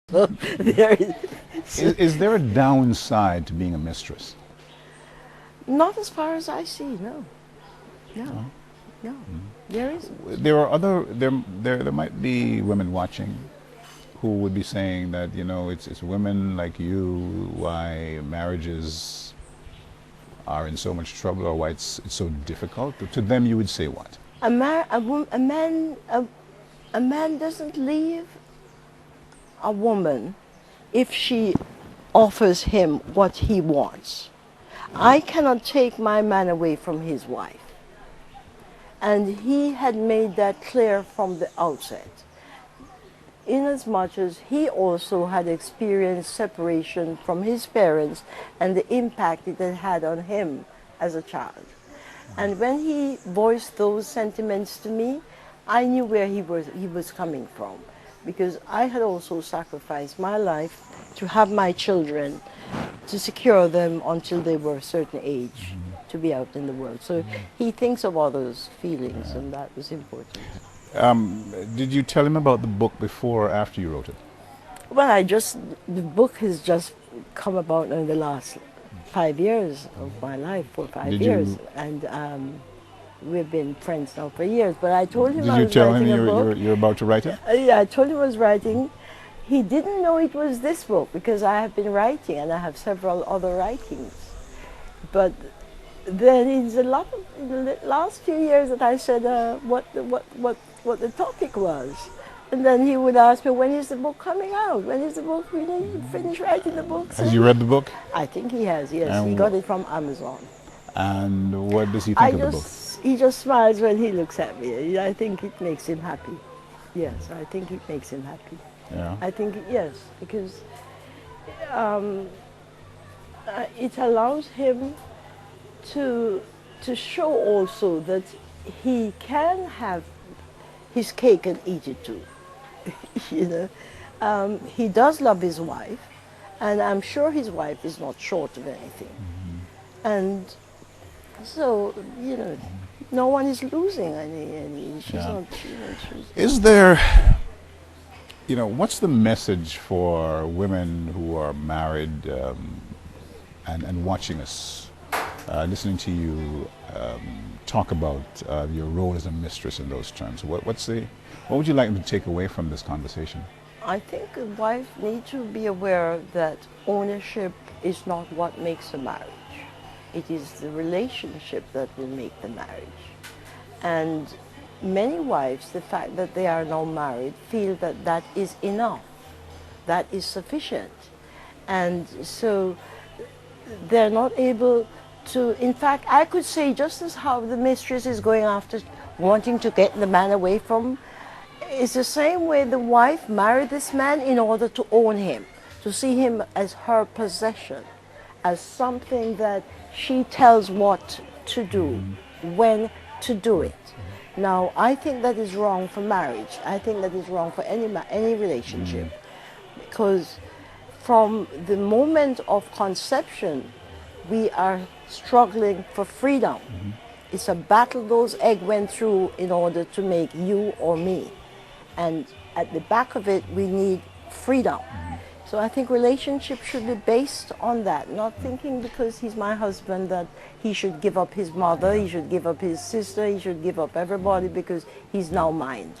So there is, Is there a downside to being a mistress? not as far as I see, no. No, no, there isn't. There are there might be women watching who would be saying that, you know, it's women like you why marriages are in so much trouble, or why it's so difficult. To them you would say what? A man doesn't leave a woman if she offers him what he wants. I cannot take my man away from his wife. And he had made that clear from the outset, inasmuch as he also had experienced separation from his parents and the impact it had on him as a child. And when he voiced those sentiments to me, I knew where he was coming from, because I had also sacrificed my life to have my children, to secure them until they were a certain age to be out in the world. So he thinks of others' feelings, and that was important. Did you tell him about the book before or after you wrote it? Well, the book has just come about in the last 5 years of my life, 4 or 5 Did years. you- And we've been friends now for years. But I told him Did I you was tell him writing a book. you're about to write it? Yeah, I told him I was writing. He didn't know it was this book, because I have been writing and I have several other writings. But then in the last few years that I said what the topic was. And then he would ask me, when is the book coming out? When is the book, when you finish writing the book? Has you read the book? I think he has, yes. And He got it from Amazon. And what does he think of the book? He just smiles when he looks at me. I think it makes him happy. Yes, I think it makes him happy. Yeah. I think, yes, because it allows him to show also that he can have his cake and eat it too. You know, he does love his wife, and I'm sure his wife is not short of anything. And so, you know, no one is losing any. She's Yeah. not. You know, she's, Is there, you know, what's the message for women who are married and watching us, listening to you talk about your role as a mistress in those terms? What would you like them to take away from this conversation? I think a wife needs to be aware that ownership is not what makes a marriage. It is the relationship that will make the marriage. And many wives, the fact that they are now married, feel that that is enough, that is sufficient. And so they're not able to, in fact, I could say just as how the mistress is going after wanting to get the man away from, it's the same way the wife married this man in order to own him, to see him as her possession, as something that she tells what to do, when to do it. Now, I think that is wrong for marriage. I think that is wrong for any relationship, because from the moment of conception, we are struggling for freedom. It's a battle those eggs went through in order to make you or me. And at the back of it, we need freedom. So I think relationship should be based on that, not thinking because he's my husband that he should give up his mother, he should give up his sister, he should give up everybody because he's now mine.